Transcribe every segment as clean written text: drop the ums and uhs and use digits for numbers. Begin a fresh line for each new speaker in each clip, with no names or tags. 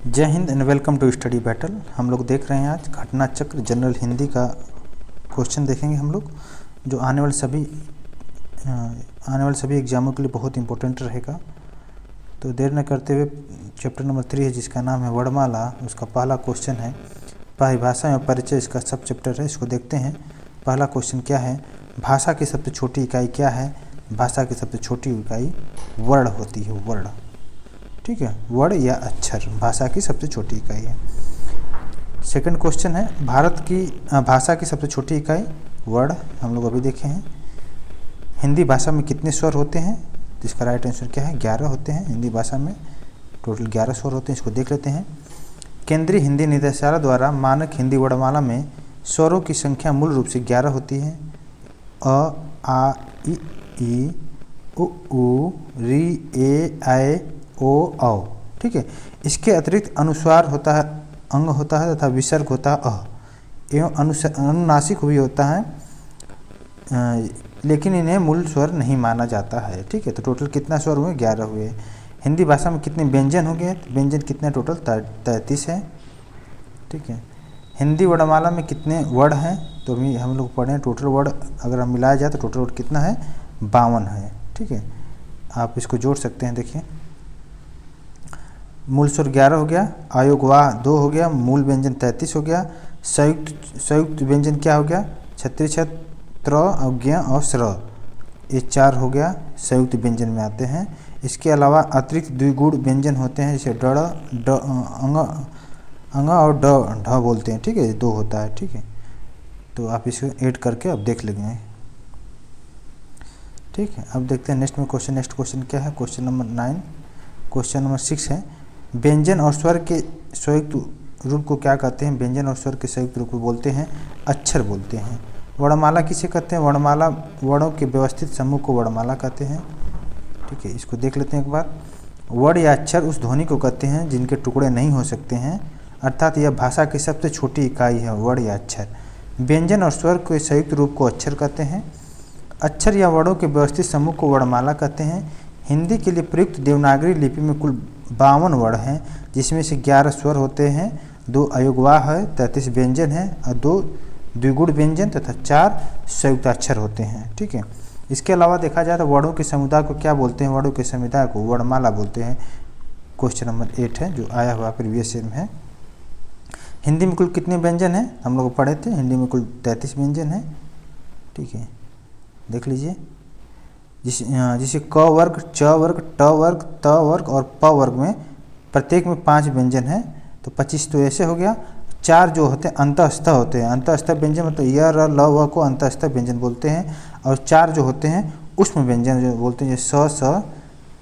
जय हिंद and welcome to Study Battle. हम लोग देख रहे हैं आज घटना चक्र जनरल हिंदी का क्वेश्चन देखेंगे हम लोग, जो आने वाले सभी एग्जामों के लिए बहुत इंपॉर्टेंट रहेगा। तो देर न करते हुए चैप्टर नंबर 3 है जिसका नाम है वर्णमाला, उसका पहला क्वेश्चन है परिभाषा एवं परिचय, इसका सब चैप्टर है, इसको देखते हैं। पहला क्वेश्चन क्या है, भाषा की सबसे छोटी इकाई क्या है? भाषा की सबसे छोटी इकाई वर्ण होती है, वर्ण। ठीक है, वर्ण या अक्षर भाषा की सबसे छोटी इकाई है। सेकंड क्वेश्चन है भारत की भाषा की सबसे छोटी इकाई वर्ण, हम लोग अभी देखे हैं। हिंदी भाषा में कितने स्वर होते हैं? जिसका राइट आंसर क्या है, 11 होते हैं। हिंदी भाषा में टोटल 11 स्वर होते हैं, इसको देख लेते हैं। केंद्रीय हिंदी निदेशालय द्वारा मानक हिंदी वर्णमाला में स्वरों की संख्या मूल रूप से 11 होती है। अ, आ, ई, उ, री, ए, ऐ, ओ, औ। ठीक है, इसके अतिरिक्त अनुस्वार होता है, अंग होता है तथा विसर्ग होता है अ, एवं अनुनासिक भी होता है, लेकिन इन्हें मूल स्वर नहीं माना जाता है। ठीक है, तो टोटल कितना स्वर हुए? 11 हुए। हिंदी भाषा में कितने व्यंजन हो गए? व्यंजन कितने? टोटल 33 है। ठीक है, हिंदी वर्णमाला में कितने वर्ण हैं? तो भी हम लोग पढ़े हैं, टोटल वर्ण अगर हम मिलाया जाए तो टोटल वर्ण कितना है? 52 है। ठीक है, आप इसको जोड़ सकते हैं। देखिए, मूल स्वर 11 हो गया, अयोगवाह 2 हो गया, मूल व्यंजन 33 हो गया, संयुक्त व्यंजन क्या हो गया? छत्रि, छत्र, अज्ञ और स्र, ये 4 हो गया, संयुक्त व्यंजन में आते हैं। इसके अलावा अतिरिक्त द्विगुण व्यंजन होते हैं, जैसे डड़, अंग और ढ बोलते हैं। ठीक है, 2 होता है। ठीक है, तो आप इसको ऐड करके अब देख लेंगे। ठीक है, अब देखते हैं नेक्स्ट क्वेश्चन क्या है। क्वेश्चन नंबर 9, क्वेश्चन नंबर 6 है, व्यंजन और स्वर के संयुक्त रूप को क्या कहते हैं? व्यंजन और स्वर के संयुक्त रूप को बोलते हैं अक्षर बोलते हैं। वर्णमाला किसे कहते हैं? वर्णमाला वर्णों के व्यवस्थित समूह को वर्णमाला कहते हैं। ठीक है, इसको देख लेते हैं एक बार। वर्ण या अक्षर उस ध्वनि को कहते हैं जिनके टुकड़े नहीं हो सकते हैं, अर्थात यह भाषा की सबसे छोटी इकाई है, वर्ण या अक्षर। व्यंजन और स्वर के संयुक्त रूप को अक्षर कहते हैं। अक्षर या वर्णों के व्यवस्थित समूह को वर्णमाला कहते हैं। हिंदी के लिए प्रयुक्त देवनागरी लिपि में कुल 52 वर्ण हैं, जिसमें से 11 स्वर होते हैं, 2 अयोगवाह है, 33 व्यंजन हैं और 2 द्विगुण व्यंजन तथा 4 संयुक्ताक्षर होते हैं। ठीक है, इसके अलावा देखा जाए तो वर्णों के समुदाय को क्या बोलते हैं? वर्णों के समुदाय को वर्णमाला बोलते हैं। क्वेश्चन नंबर 8 है, जो आया हुआ प्रीवियस ईयर में है। हिंदी में कुल कितने व्यंजन हैं? हम लोग पढ़े थे, हिंदी में कुल 33 व्यंजन हैं। ठीक है, देख लीजिए। जिसे क वर्ग, च वर्ग, ट वर्ग, त वर्ग और प वर्ग में प्रत्येक में 5 व्यंजन हैं, तो 25 तो ऐसे हो गया। 4 जो होते हैं अंतःस्थ होते हैं, अंतःस्थ व्यंजन मतलब य, र, ल, व को अंतःस्थ व्यंजन बोलते हैं, और 4 जो होते हैं उष्म व्यंजन जो बोलते हैं, जैसे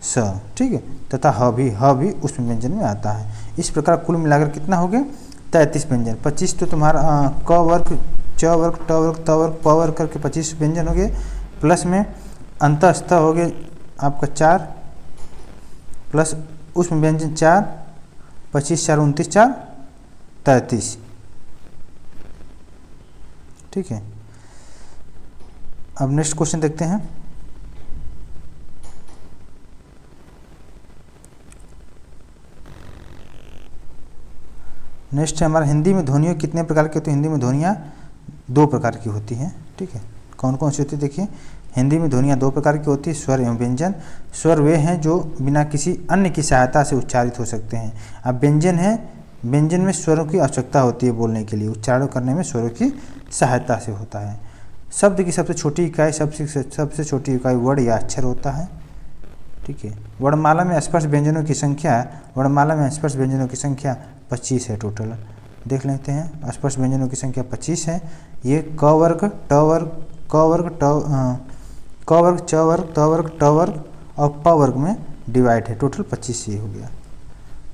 स। ठीक है, तथा ह भी उष्म व्यंजन में आता है। इस प्रकार कुल मिलाकर कितना हो गया? 33 व्यंजन। 25 तो तुम्हारा क वर्ग, च वर्ग, ट वर्ग, त वर्ग, प वर्ग करके 25 व्यंजन हो गए, प्लस में अंतःस्थ हो गए आपका 4, प्लस उष्म व्यंजन 4, 25, 4, 29, 4, 33। ठीक है, अब नेक्स्ट क्वेश्चन देखते हैं। नेक्स्ट है हमारा, हिंदी में ध्वनियों कितने प्रकार की होती है? हिंदी में ध्वनियाँ 2 प्रकार की होती हैं। ठीक है, कौन कौन सी होती है? देखिए, हिंदी में ध्वनियाँ 2 प्रकार की होती है, स्वर एवं व्यंजन। स्वर वे हैं जो बिना किसी अन्य की सहायता से उच्चारित हो सकते हैं। अब व्यंजन है, व्यंजन में स्वरों की आवश्यकता होती है बोलने के लिए, उच्चारण करने में स्वरों की सहायता से होता है। शब्द की सबसे छोटी इकाई, सबसे छोटी इकाई वर्ण या अक्षर होता है। ठीक है, वर्णमाला में स्पर्श व्यंजनों की संख्या, वर्णमाला में स्पर्श व्यंजनों की संख्या 25 है टोटल। देख लेते हैं, स्पर्श व्यंजनों की संख्या 25 है। ये क वर्ग, ट वर्ग, क वर्ग, क वर्ग, च वर्ग, त वर्ग, ट वर्ग और प वर्ग में डिवाइड है। टोटल 25 ये हो गया।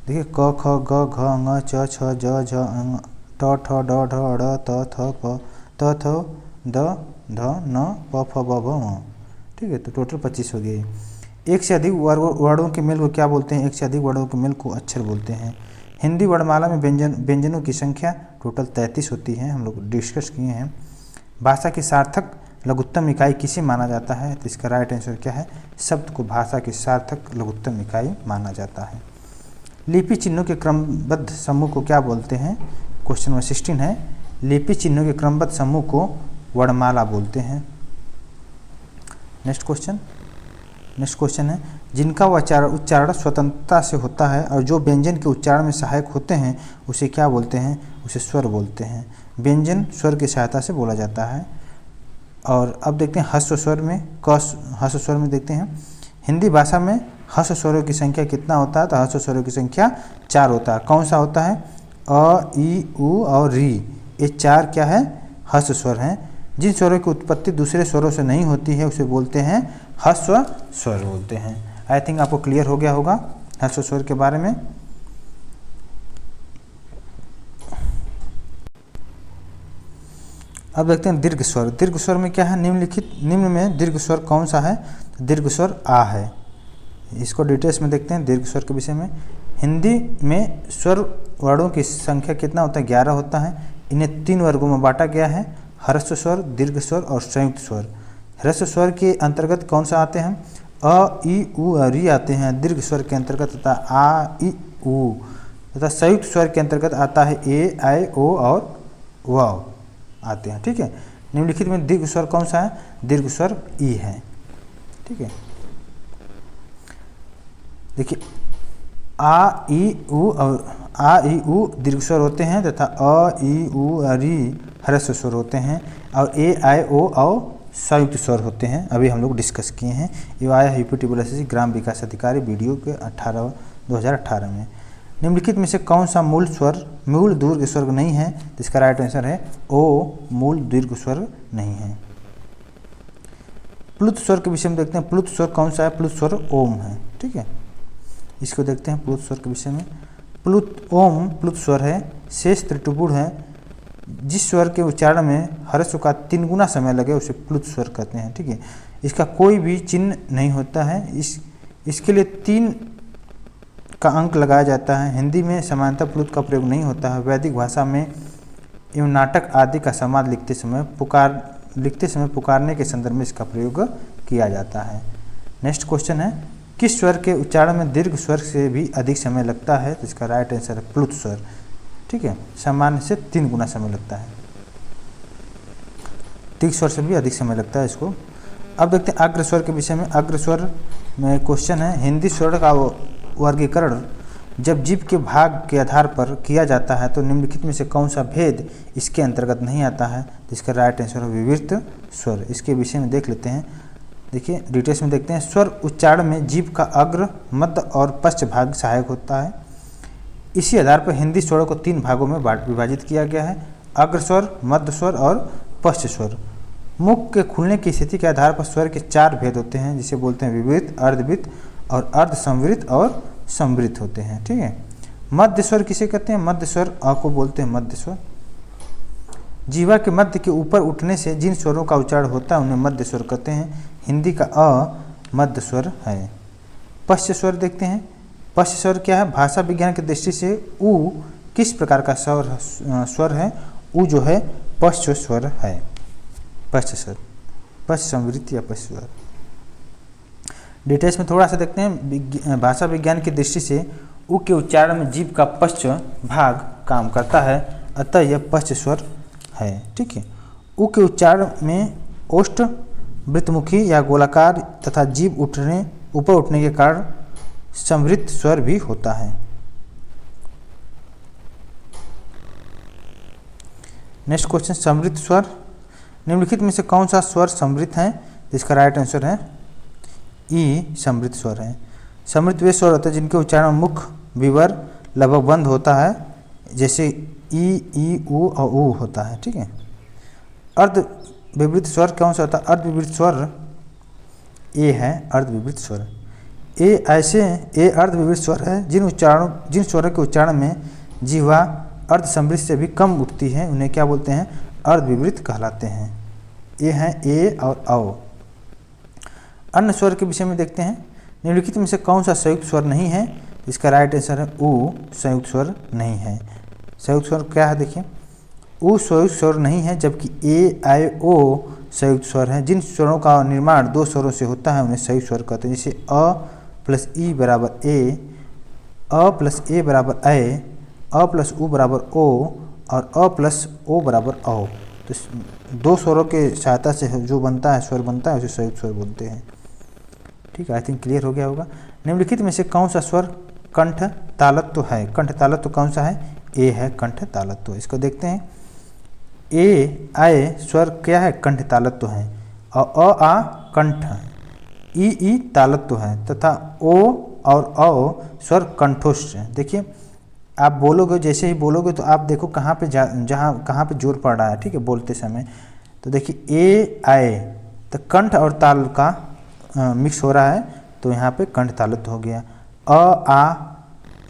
देखिए, क, ख, ग, घ, ङ, च, छ, ज, झ, ङ, ट, ठ, ड, ढ, ड़, त, थ, प, त, थ, द, ध, न, प, फ, ब, भ, म। ठीक है, तो टोटल 25 हो गए। एक से अधिक वर्णों के मेल को क्या बोलते हैं? एक से अधिक वर्णों के मेल को अक्षर बोलते हैं। हिंदी वर्णमाला में व्यंजनों की संख्या टोटल 33 होती है, हम लोग डिस्कस किए हैं। भाषा की सार्थक लघुत्तम इकाई किसे माना जाता है? तो इसका राइट आंसर क्या है? शब्द को भाषा की सार्थक लघुत्तम इकाई माना जाता है। लिपि चिन्हों के क्रमबद्ध समूह को क्या बोलते हैं? क्वेश्चन नंबर 16 है, लिपि चिन्हों के क्रमबद्ध समूह को वर्णमाला बोलते हैं। नेक्स्ट क्वेश्चन है, जिनका उच्चारण स्वतंत्रता से होता है और जो व्यंजन के उच्चारण में सहायक होते हैं उसे क्या बोलते हैं? उसे स्वर बोलते हैं। व्यंजन स्वर की सहायता से बोला जाता है। और अब देखते हैं ह्रस्व स्वर में, ह्रस्व स्वर में देखते हैं, हिंदी भाषा में ह्रस्व स्वरों की संख्या कितना होता है? तो ह्रस्व स्वरों की संख्या 4 होता है। कौन सा होता है? अ, ई, उ और री, ये 4 क्या है? ह्रस्व स्वर हैं। जिन स्वरों की उत्पत्ति दूसरे स्वरों से नहीं होती है उसे बोलते हैं ह्रस्व स्वर बोलते हैं। आई थिंक आपको क्लियर हो गया होगा ह्रस्व स्वर के बारे में। अब देखते हैं दीर्घ स्वर। दीर्घ स्वर में क्या है? निम्न में दीर्घ स्वर कौन सा है? दीर्घ स्वर आ है। इसको डिटेल्स में देखते हैं दीर्घ स्वर के विषय में। हिंदी में स्वर वर्णों की संख्या कितना होता है? 11 होता है। इन्हें 3 वर्गों में बांटा गया है, ह्रस्व स्वर, दीर्घ स्वर और संयुक्त स्वर। ह्रस्व स्वर के अंतर्गत कौन सा आते हैं? अ, ई, उ और री आते हैं। दीर्घ स्वर के अंतर्गत आता है आ, ई, उ तथा संयुक्त स्वर के अंतर्गत आता है ए, आई, ओ और व आते हैं। ठीक है, निम्नलिखित में दीर्घ स्वर कौन सा है? दीर्घ स्वर ई है। ठीक है, देखिए आ, ई, उ और आ, ई, उ दीर्घ स्वर होते हैं तथा अ, ई, उ और री ह्रस्व स्वर होते हैं और ए, आई, ओ और संयुक्त स्वर होते हैं। अभी हम लोग डिस्कस किए हैं। ये आया UP ग्राम विकास अधिकारी वीडियो के 2018 में। निम्नलिखित में से कौन सा मूल दीर्घ स्वर नहीं है? इसका राइट आंसर है ओ, मूल दीर्घ स्वर नहीं है। प्लुत स्वर के विषय में देखते हैं। प्लुत स्वर कौन सा है? प्लुत स्वर ओम है। ठीक है, इसको देखते हैं प्लुत स्वर के विषय में। ओम प्लुत स्वर है, शेष त्रिटुपुड़ है। जिस स्वर के उच्चारण में ह्रस्व का 3 गुना समय लगे उसे प्लुत स्वर कहते हैं। ठीक है, इसका कोई भी चिन्ह नहीं होता है। इसके लिए 3 का अंक लगाया जाता है। हिंदी में सामान्यतः प्लुत का प्रयोग नहीं होता है। वैदिक भाषा में एवं नाटक आदि का समाज लिखते समय पुकारने के संदर्भ में इसका प्रयोग किया जाता है। नेक्स्ट क्वेश्चन है, किस स्वर के उच्चारण में दीर्घ स्वर से भी अधिक समय लगता है? तो इसका राइट आंसर है प्लुत स्वर। ठीक है, सामान्य से 3 गुना समय लगता है। तीव्र स्वर से भी अधिक समय लगता है इसको। अब देखते हैं अग्र स्वर के विषय में। अग्र स्वर में क्वेश्चन है, हिंदी स्वर का वर्गीकरण जब जीभ के भाग के आधार पर किया जाता है तो निम्नलिखित में से कौन सा भेद इसके अंतर्गत नहीं आता है? तो इसका राइट आंसर है विवृत स्वर। इसके विषय में देख लेते हैं। देखिए डिटेल्स में देखते हैं। स्वर उच्चारण में जीभ का अग्र, मध्य और पश्च भाग सहायक होता है। इसी आधार पर हिंदी स्वरों को 3 भागों में विभाजित किया गया है, अग्र स्वर, मध्य स्वर और पश्च स्वर। मुख के खुलने की स्थिति के आधार पर स्वर के 4 भेद होते हैं, जिसे बोलते हैं विवृत, अर्धवृत और अर्धसंवृत और संवृत होते हैं। ठीक है, मध्य स्वर किसे कहते हैं? मध्य स्वर अ को बोलते हैं मध्य स्वर। जीवा के मध्य के ऊपर उठने से जिन स्वरों का उच्चारण होता है उन्हें मध्य स्वर कहते हैं। हिंदी का अ मध्य स्वर है। पश्च स्वर देखते हैं। पश्च स्वर क्या है? भाषा विज्ञान की दृष्टि से उ किस प्रकार का स्वर है? उ जो है पश्च स्वर है। पश्च स्वर, पश्च संवृत या पश्च स्वर। डिटेल्स में थोड़ा सा देखते हैं। भाषा विज्ञान की दृष्टि से उ के उच्चारण में जीभ का पश्च भाग काम करता है, अतः यह पश्च स्वर है। ठीक है, उ के उच्चारण में ओष्ठ, वृत्तमुखी या गोलाकार तथा जीभ ऊपर उठने के कारण संवृत स्वर भी होता है। नेक्स्ट क्वेश्चन, संवृत स्वर। निम्नलिखित में से कौन सा स्वर संवृत है? इसका राइट आंसर है ई, संवृत स्वर है। संवृत वे स्वर होते हैं जिनके उच्चारण मुख विवर लगभग बंद होता है, जैसे ई, उ और उ होता है। ठीक है, अर्ध विवृत स्वर कौन सा होता है? अर्ध विवृत स्वर ए है, अर्ध विवृत स्वर। ए अर्ध विवृत स्वर है जिन स्वरों के उच्चारण में जिह्वा अर्ध संवृत से भी कम उठती है उन्हें क्या बोलते हैं? अर्ध विवृत कहलाते हैं। ये हैं ए और औ। अन्य स्वर के विषय में देखते हैं। निम्नलिखित में से कौन सा संयुक्त स्वर नहीं है? इसका राइट आंसर है उ, संयुक्त स्वर नहीं है। संयुक्त स्वर क्या है? देखिए, उ संयुक्त स्वर नहीं है, जबकि ए, आई, ओ संयुक्त स्वर है। जिन स्वरों का निर्माण 2 स्वरों से होता है उन्हें संयुक्त स्वर कहते हैं, जैसे अ प्लस ई बराबर ए, अ प्लस ए बराबर ए, अ प्लस उ बराबर ओ और अ प्लस ओ बराबर औ। तो दो स्वरों के सहायता से जो बनता है स्वर बनता है उसे संयुक्त स्वर बोलते हैं। ठीक है, आई थिंक क्लियर हो गया होगा। निम्नलिखित में से कौन सा स्वर कंठ तालत्व है? कंठ तालत्व कौन सा है? ए है कंठ तालत्व। इसको देखते हैं। ए आए स्वर क्या है? कंठ तालत्व है। और अ आ कंठ है, ई तालत्व है तथा ओ और औ स्वर कंठोष्ठ है। देखिए आप बोलोगे, जैसे ही बोलोगे तो आप देखो कहाँ पे जहाँ कहाँ पे जोर पड़ रहा है। ठीक है, बोलते समय तो देखिए ए आए तो कंठ और ताल का मिक्स हो रहा है, तो यहाँ पे कंठ तालत्व हो गया। अ आ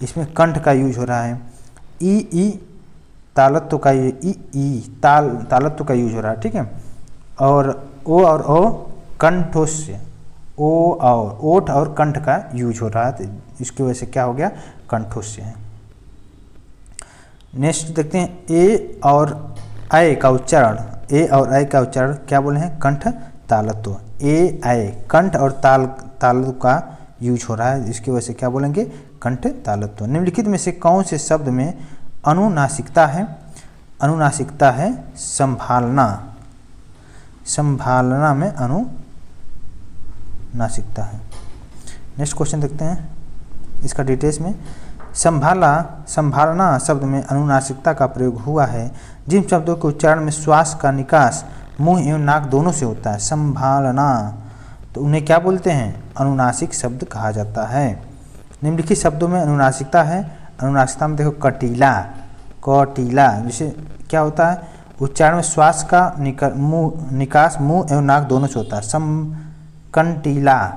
इसमें कंठ का यूज हो रहा है। ई तालत्व का तालत्व का यूज हो रहा है। ठीक है, और ओ कंठोष्य, ओ और ओठ और कंठ का यूज हो रहा है, तो इसकी वजह से क्या हो गया? कंठोष्य है। नेक्स्ट देखते हैं ए और आय का उच्चारण। ए और आय का उच्चारण क्या बोले हैं? कंठ तालत्व। ए आय कंठ और ताल का यूज हो रहा है, इसकी वजह से क्या बोलेंगे? कंठ तालत्व। निम्नलिखित में से कौन से शब्द में अनुनासिकता है? अनुनासिकता है संभालना। संभालना में अनुनासिकता है। नेक्स्ट क्वेश्चन देखते हैं इसका डिटेल्स में। संभालना शब्द में अनुनासिकता का प्रयोग हुआ है जिन शब्दों के उच्चारण में श्वास का निकास मुंह एवं नाक दोनों से होता है। संभालना, तो उन्हें क्या बोलते हैं? अनुनासिक शब्द कहा जाता है। निम्नलिखित शब्दों में अनुनासिकता है। अनुनासिकता में देखो कटीला, कटीला जैसे क्या होता है? उच्चारण में श्वास का निकास मुंह एवं नाक दोनों से होता है। कंटीला,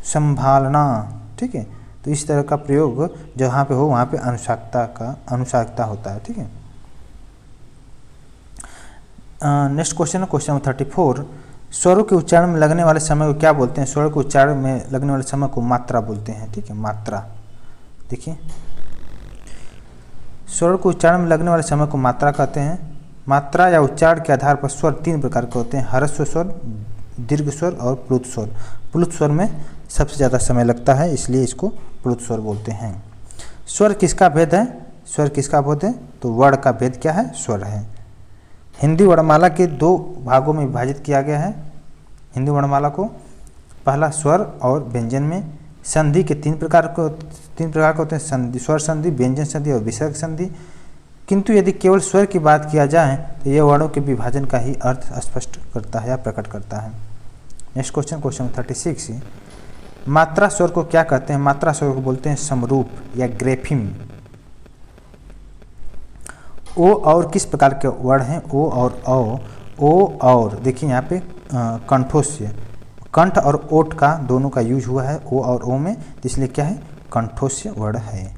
संभालना। ठीक है, तो इस तरह का प्रयोग जहाँ पे हो वहाँ पे अनुसारता होता है। ठीक है। नेक्स्ट क्वेश्चन है क्वेश्चन नंबर 34। स्वरों के उच्चारण में लगने वाले समय को क्या बोलते हैं? स्वरों के उच्चारण में लगने वाले समय को मात्रा बोलते हैं। ठीक है, मात्रा। देखिए स्वरों के उच्चारण में लगने वाले समय को मात्रा कहते हैं। मात्रा या उच्चारण के आधार पर स्वर तीन प्रकार के होते हैं: ह्रस्व स्वर, दीर्घ स्वर और प्लुत स्वर। प्लुत स्वर में सबसे ज़्यादा समय लगता है, इसलिए इसको प्लुत स्वर बोलते हैं। स्वर किसका भेद है? स्वर किसका भेद है? तो वर्ण का भेद क्या है? स्वर है। हिंदी वर्णमाला के दो भागों में विभाजित किया गया है। हिंदी वर्णमाला को पहला स्वर और व्यंजन में। संधि के तीन प्रकार के होते हैं: संधि, स्वर संधि, व्यंजन संधि और विसर्ग संधि। किंतु यदि केवल स्वर की बात किया जाए तो यह वर्णों के विभाजन का ही अर्थ स्पष्ट करता है या प्रकट करता है। Next question 36। मात्रा स्वर को क्या कहते हैं? मात्रा स्वर को बोलते हैं समरूप या ग्रेफिम। ओ और किस प्रकार के वर्ण हैं? ओ और औ। ओ और देखिए यहाँ पे कंठोष्य, कंठ और ओठ का दोनों का यूज हुआ है ओ और ओ में, इसलिए क्या है? कंठोष्य वर्ण है।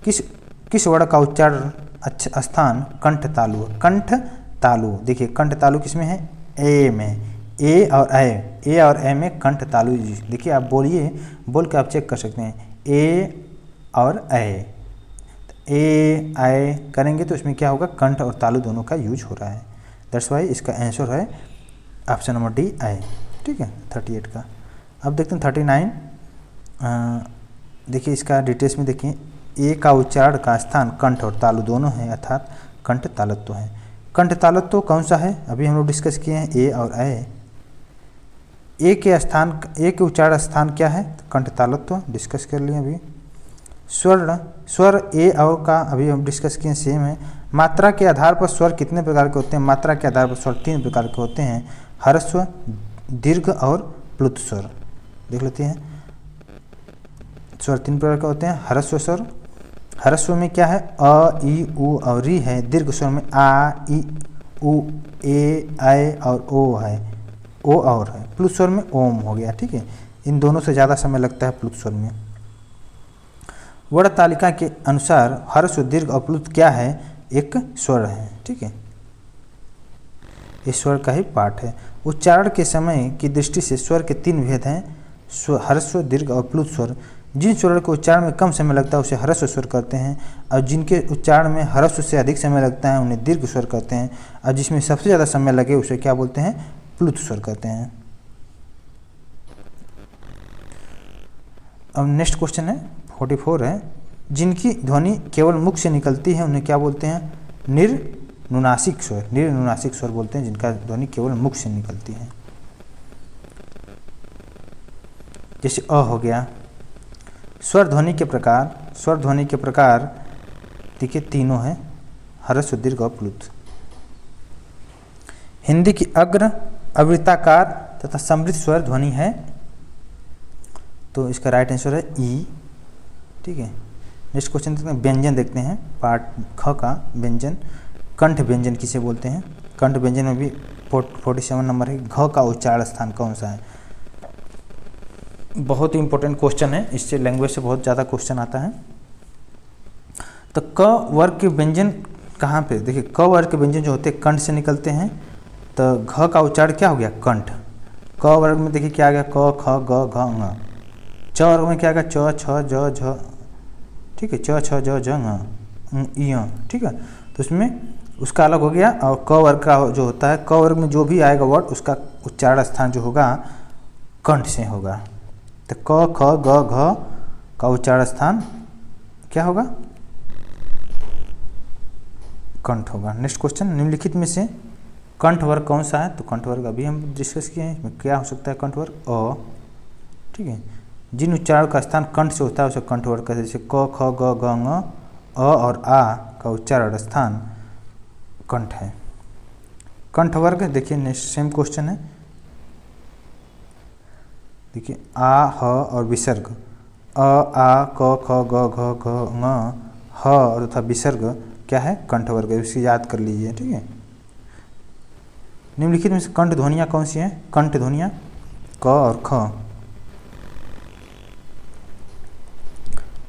किस वर्ण का उच्चारण अच्छा स्थान कंठ तालु? कंठ तालु, देखिए कंठ तालु किसमें है? ए में। ए और ए में कंठ तालु। देखिए आप बोलिए, बोल के आप चेक कर सकते हैं। ए और ए आए करेंगे तो इसमें क्या होगा? कंठ और तालु दोनों का यूज हो रहा है। दैट्स वाई इसका आंसर है ऑप्शन नंबर डी आए। ठीक है, 38 का। अब देखते हैं 39। देखिए इसका डिटेल्स में देखिए। ए का उच्चारण का स्थान कंठ और तालु दोनों है, अर्थात कंठ तालत्व है। कंठ तालत्व कौन सा है? अभी हम लोग डिस्कस किए हैं ए और ए के उच्चारण स्थान क्या है? कंठ तालत्व डिस्कस कर लिए अभी। स्वर ए और का अभी हम डिस्कस किए, सेम है। मात्रा के आधार पर स्वर कितने प्रकार के होते हैं? मात्रा के आधार पर स्वर तीन प्रकार के होते हैं: ह्रस्व, दीर्घ और प्लुत स्वर। देख लेते हैं। स्वर तीन प्रकार के होते हैं। ह्रस्व स्वर, ह्रस्व में क्या है? अ, ई, उ और री है। दीर्घ स्वर में आ, ई, उ, ए, आय और ओ है, ओ और है। प्लुत स्वर में ओम हो गया। ठीक है, इन दोनों से ज़्यादा समय लगता है प्लुत स्वर में। वर्ण तालिका के अनुसार ह्रस्व, दीर्घ और प्लुत क्या है? एक स्वर है। ठीक है, इस स्वर का ही पाठ है। उच्चारण के समय की दृष्टि से स्वर के तीन भेद हैं: ह्रस्व, दीर्घ और प्लुत स्वर। जिन स्वर के उच्चारण में कम समय लगता है उसे ह्रस्व स्वर कहते हैं, और जिनके उच्चारण में ह्रस्व से अधिक समय लगता है उन्हें दीर्घ स्वर कहते हैं, और जिसमें सबसे ज़्यादा समय लगे उसे क्या बोलते हैं? प्लुत स्वर कहते हैं। अब नेक्स्ट क्वेश्चन है 44 है, जिनकी ध्वनि केवल मुख से निकलती है उन्हें क्या बोलते हैं? निर्नुनासिक स्वर। निर्नुनासिक स्वर बोलते हैं जिनका ध्वनि केवल मुख से निकलती है। जैसे अ हो गया। स्वर ध्वनि के प्रकार, स्वर ध्वनि के प्रकार देखिए तीनों हैं, ह्रस्व दीर्घ और प्लुत। हिंदी की अग्र अवृत्ताकार तथा समृद्ध स्वर ध्वनि है, तो इसका राइट आंसर है ई। ठीक है, नेक्स्ट क्वेश्चन देखते हैं, व्यंजन देखते हैं पार्ट ख का। व्यंजन, कंठ व्यंजन किसे बोलते हैं? कंठ व्यंजन में भी 47 नंबर है। घ का उच्चारण स्थान कौन सा है? बहुत ही इंपॉर्टेंट क्वेश्चन है, इससे लैंग्वेज से बहुत ज़्यादा क्वेश्चन आता है। तो क वर्ग के व्यंजन कहाँ पे? देखिए क वर्ग के व्यंजन जो होते हैं कंठ से निकलते हैं, तो घ का उच्चारण क्या हो गया? कंठ। क वर्ग में देखिए क्या आ गया? क ख ग घ ङ। च वर्ग में क्या आ गया? च छ ज झ। ठीक है, च छ ज झ ङ य। ठीक है, तो उसमें उसका अलग हो गया। और क वर्ग का जो होता है, क वर्ग में जो भी आएगा वर्ड उसका उच्चारण स्थान जो होगा कंठ से होगा। तो क ख ग घ का उच्चारण स्थान क्या होगा? कंठ होगा। नेक्स्ट क्वेश्चन, निम्नलिखित में से कंठ वर्ग कौन सा है? तो कंठ वर्ग अभी हम डिस्कस किए हैं, इसमें क्या हो सकता है? कंठ वर्ग अ। ठीक है, जिन उच्चारण का स्थान कंठ से होता है उसे कंठ वर्ग कहते हैं। जैसे क ख ग घ ङ, अ और आ का उच्चारण स्थान कंठ है। कंठ वर्ग देखिए नेक्स्ट सेम क्वेश्चन है। देखिए आ ह और विसर्ग, अ आ क ख ग घ घ ङ ह और तथा विसर्ग क्या है? कंठ वर्ग है, इसे याद कर लीजिए। ठीक है, निम्नलिखित में से कंठ ध्वनियाँ कौन सी हैं? कंठ ध्वनियाँ क और ख।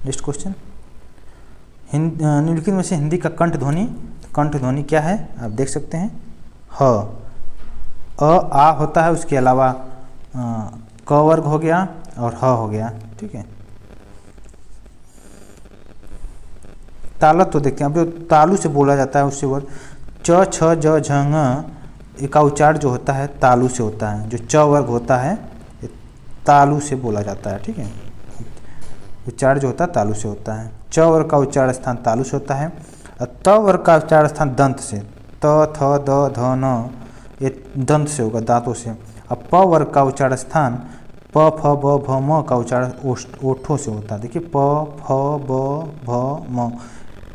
नेक्स्ट क्वेश्चन, निम्नलिखित में से हिंदी का कंठ ध्वनि, कंठ ध्वनि क्या है? आप देख सकते हैं ह। अ आ होता है, उसके अलावा क वर्ग हो गया और ह हो गया। ठीक है, तालत तो देखते हैं। अब जो तालु से बोला जाता है उससे वर्ग च छ ज झ ङ, इसका उच्चारण जो होता है तालु से होता है। जो च वर्ग होता है ये तालु से बोला जाता है। ठीक है, उच्चारण जो होता है तालु से होता है। च वर्ग का उच्चारण स्थान तालु से होता है। और त वर्ग का उच्चारण स्थान दंत से, त थ द ध न, ये दंत से होगा, दांतों से। अब प वर्ग का उच्चारण स्थान प फ ब भ म का उच्चारण ओठों से होता है। देखिए प फ ब भ म,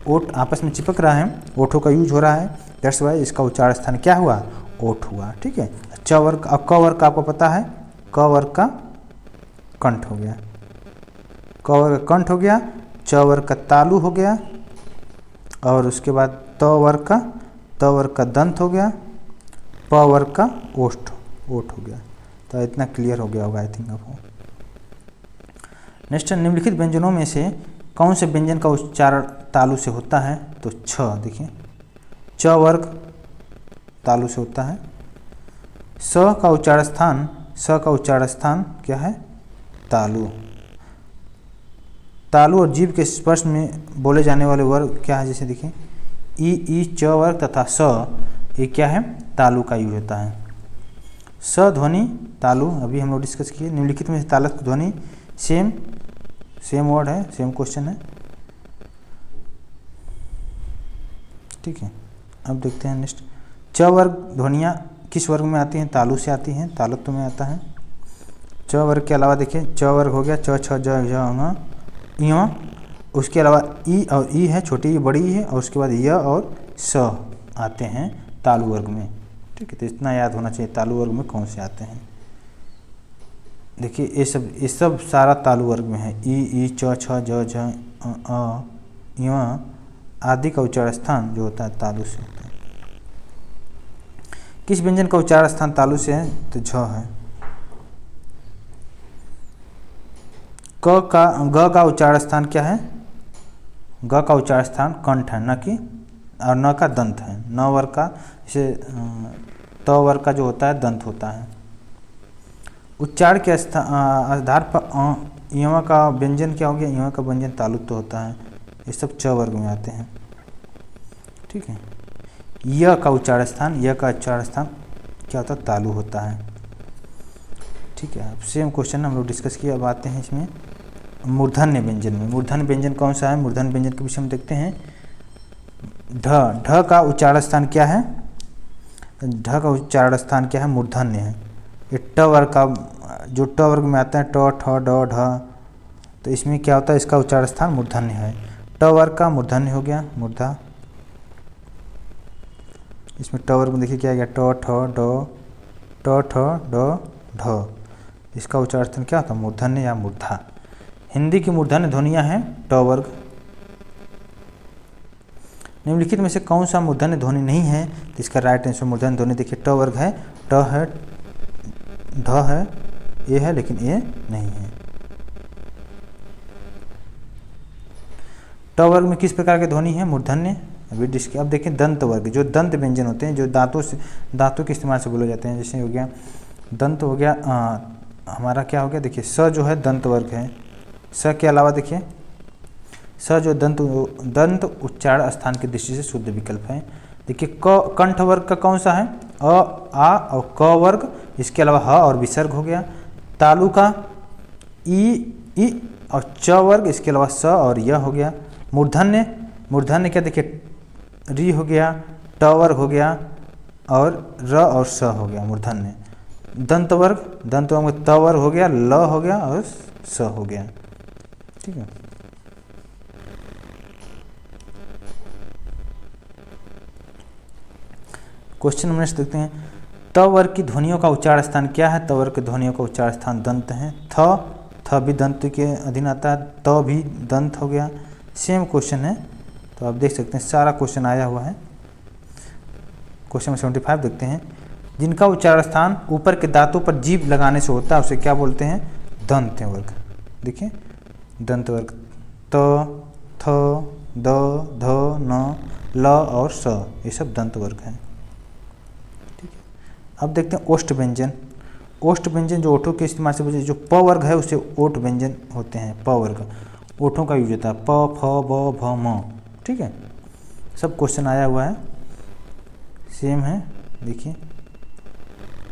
ओठ आपस में चिपक रहा है, ओठों का यूज हो रहा है, दैट्स वाई इसका उच्चारण स्थान क्या हुआ? ओठ हुआ। ठीक है, च वर्ग, अब क वर्ग का आपको पता है, क वर्ग का कंठ हो गया, क वर्ग का कंठ हो गया, च वर्ग का तालु हो गया, और उसके बाद त वर्ग का दंत हो गया, प वर्ग का ओठ हो गया। तो इतना क्लियर हो गया होगा आई थिंक आपको। नेक्स्ट, निम्नलिखित व्यंजनों में से कौन से व्यंजन का उच्चारण तालु से होता है? तो छ। देखिए च वर्ग तालु से होता है। स का उच्चारण स्थान क्या है? तालु। तालु और जीभ के स्पर्श में बोले जाने वाले वर्ग क्या है? जैसे देखिए ई च वर्ग तथा स, ये क्या है? तालु का यूज होता है। स ध्वनि तालु अभी हम लोग डिस्कस किए। निम्नलिखित में से तालत ध्वनि सेम वर्ड है, सेम क्वेश्चन है। ठीक है, अब देखते हैं नेक्स्ट, च वर्ग ध्वनियाँ किस वर्ग में आती हैं? तालु से आती हैं, तालुत्व में आता है। च वर्ग के अलावा देखिए च वर्ग हो गया, च छ ज झ ङ य, उसके अलावा ई और ई है, छोटी ई बड़ी ई है, और उसके बाद य और स आते हैं तालु वर्ग में। ठीक है, तो इतना याद होना चाहिए तालु वर्ग में कौन से आते हैं। देखिए ये सब सारा तालु वर्ग में है। ई च छ ज झ अ य आदि का उच्चारण स्थान जो होता है तालु से होता है। किस व्यंजन का उच्चारण स्थान तालु से है? तो झ है। ग का उच्चारण स्थान क्या है? ग का उच्चारण स्थान कंठ है, न कि और न का दंत है। न वर्ग का, जैसे त वर्ग का जो होता है दंत होता है। उच्चारण के आधार पर यवा का व्यंजन क्या हो गया? यवा का व्यंजन तालुत्व होता है। ये सब च वर्ग में आते हैं। ठीक है, य का उच्चारण स्थान क्या होता है? तालु होता है। ठीक है, अब सेम क्वेश्चन हम लोग डिस्कस किए। अब आते हैं इसमें मूर्धन्य व्यंजन में। मूर्धन्य व्यंजन कौन सा है? मूर्धन्य व्यंजन के विषय में देखते हैं। ढ, ढ का उच्चारण स्थान क्या है? ढ का उच्चारण स्थान क्या है? मूर्धन्य है। ये ट वर्ग का, जो ट वर्ग में आता है ट, ठ, ड, ढ, तो इसमें क्या होता है? इसका उच्चारण स्थान मूर्धन्य है। ट वर्ग का मूर्धन्य हो गया, मूर्धा। इसमें ट वर्ग में देखिए क्या आ गया? ट, ठ, ड, ट, ठ, ड, ढ। इसका उच्चारण स्थान क्या होता है? मूर्धन्य या मूर्धा। हिंदी की मूर्धन्य ध्वनियाँ हैं ट वर्ग। निम्नलिखित में से कौन सा मूर्धन्य ध्वनि नहीं है? तो इसका राइट आंसर मूर्धन्य ध्वनि देखिए ट वर्ग है, ट है, ढ है, ए है, लेकिन ए नहीं है। ट वर्ग में किस प्रकार की ध्वनि है? मूर्धन्य। अब देखें दंत वर्ग, जो दंत व्यंजन होते हैं, जो दांतों के इस्तेमाल से बोले जाते हैं। जैसे हो गया दंत, हो गया हमारा क्या हो गया? देखिए स जो है दंत वर्ग है। स के अलावा देखिए स जो दंत उच्चारण स्थान की दृष्टि से शुद्ध विकल्प है। देखिए क कंठ वर्ग का कौन सा है? अ, आ और क वर्ग, इसके अलावा ह और विसर्ग हो गया। तालु का ई और च वर्ग, इसके अलावा स और य हो गया। मूर्धन्य, मूर्धन्य क्या? देखिए री हो गया, ट वर्ग हो गया और र और स हो गया मूर्धन्य। दंत वर्ग में त वर्ग हो गया, ल हो गया और स हो गया। ठीक है। क्वेश्चन नंबर नेक्स्ट देखते हैं। त वर्ग की ध्वनियों का उच्चारण स्थान क्या है? त वर्ग की ध्वनियों का उच्चारण स्थान दंत है। थ भी दंत के अधीन आता है, त भी दंत हो गया। सेम क्वेश्चन है, तो आप देख सकते हैं सारा क्वेश्चन आया हुआ है। क्वेश्चन नंबर 75 देखते हैं। जिनका उच्चारण स्थान ऊपर के दांतों पर जीभ लगाने से होता है उसे क्या बोलते हैं? दंत वर्ग। देखिए दंत वर्ग त, थ, द, ध, न, ल और स, ये सब दंत वर्ग हैं। ठीक है। अब देखते हैं ओष्ठ व्यंजन। ओष्ठ व्यंजन जो ओठों के इस्तेमाल से, जो प वर्ग है उसे ओठ व्यंजन होते हैं। प वर्ग ओठों का यूज होता है, प, फ, ब, भ, म। ठीक है, सब क्वेश्चन आया हुआ है, सेम है। देखिए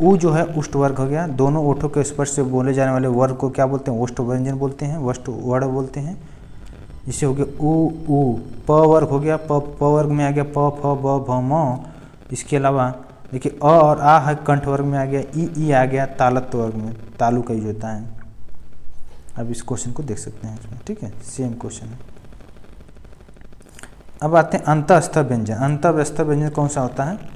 उ जो है उष्ट वर्ग हो गया। दोनों ओठों के स्पर्श से बोले जाने वाले वर्ग को क्या बोलते हैं? ओष्ठ व्यंजन बोलते हैं, वष्ट वर्ग बोलते हैं। जिसे हो गया उ, प वर्ग हो गया, प वर्ग में आ गया प, फ, ब, भ, म। इसके अलावा देखिए अ और आ है कंठ वर्ग में आ गया, ई आ गया तालत्य वर्ग में, तालु का यूज होता है। अब इस क्वेश्चन को देख सकते हैं इसमें। ठीक है, सेम क्वेश्चन है। अब आते हैं अंतःस्थ व्यंजन। अंतःस्थ व्यंजन कौन सा होता है?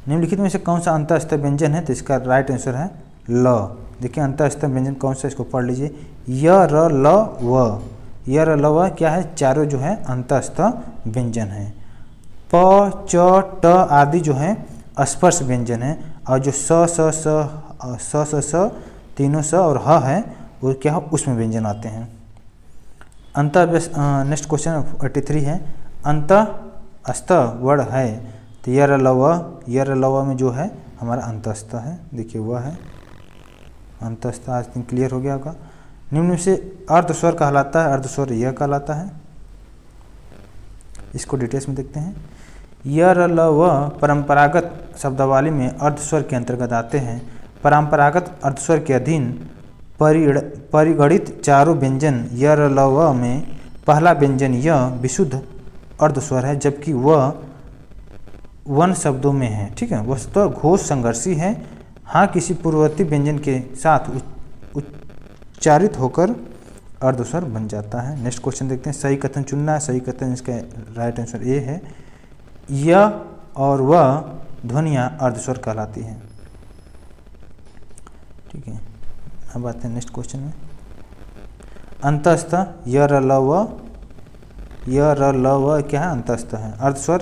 निम्नलिखित में से कौन सा अंतःस्थ व्यंजन है? तो इसका राइट आंसर है ल। देखिए अंतःस्थ व्यंजन कौन सा, इसको पढ़ लीजिए। य, र, ल, व। य, र, ल, व क्या है? चारों जो है अंतःस्थ व्यंजन है। प, च, ट आदि जो है स्पर्श व्यंजन है। और जो स, तीनों स और ह है वो क्या है? उसमें व्यंजन आते हैं। नेक्स्ट क्वेश्चन 83 है। अंतःस्थ वर्ण है तो य, र, ल, व। य, र, ल, व में जो है हमारा अंतःस्थ है। देखिए वह है अंतःस्थ। आज दिन क्लियर हो गया होगा। निम्न में से अर्ध स्वर कहलाता है, अर्ध स्वर यह कहलाता है। इसको डिटेल्स में देखते हैं। य, र, ल, व परंपरागत शब्दावली में अर्ध स्वर के अंतर्गत आते हैं। परंपरागत अर्ध स्वर के अधीन परिगणित चारों व्यंजन य, र, ल, व में पहला व्यंजन य विशुद्ध अर्ध स्वर है, जबकि वह वन शब्दों में है। ठीक है, वस्तुतः घोष संघर्षी है। हाँ, किसी पूर्ववर्ती व्यंजन के साथ उच्चारित होकर अर्धस्वर बन जाता है। नेक्स्ट क्वेश्चन देखते हैं। सही कथन चुनना है। सही कथन, इसका राइट आंसर ए है। य और व ध्वनियाँ अर्धस्वर कहलाती हैं। ठीक है, अब आते हैं नेक्स्ट क्वेश्चन में। अंतःस्थ य, र, ल, व। य, र, ल, व क्या है? अंतःस्थ है। अर्धस्वर,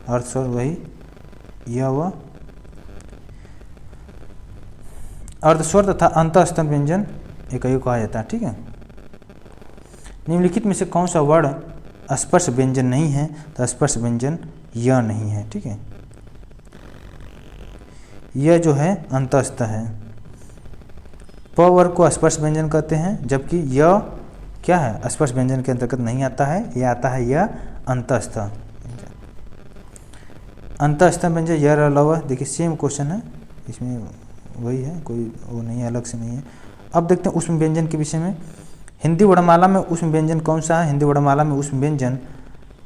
अर्धस्वर वही य, व। अर्धस्वर तथा अंतःस्थ व्यंजन एक ही कहा जाता है। ठीक है, निम्नलिखित में से कौन सा वर्ण स्पर्श व्यंजन नहीं है? तो स्पर्श व्यंजन य नहीं है। ठीक है, यह जो है अंतःस्थ है। प वर्ग को स्पर्श व्यंजन कहते हैं, जबकि य क्या है? स्पर्श व्यंजन के अंतर्गत नहीं आता है, यह आता है यह अंतःस्थ। अंतःस्थ व्यंजन य, र, ल, व। देखिए सेम क्वेश्चन है, इसमें वही है, कोई वो नहीं है, अलग से नहीं है। अब देखते हैं उसमें व्यंजन के विषय में। हिंदी वर्णमाला में ऊष्म व्यंजन कौन सा है? हिंदी वर्णमाला में ऊष्म व्यंजन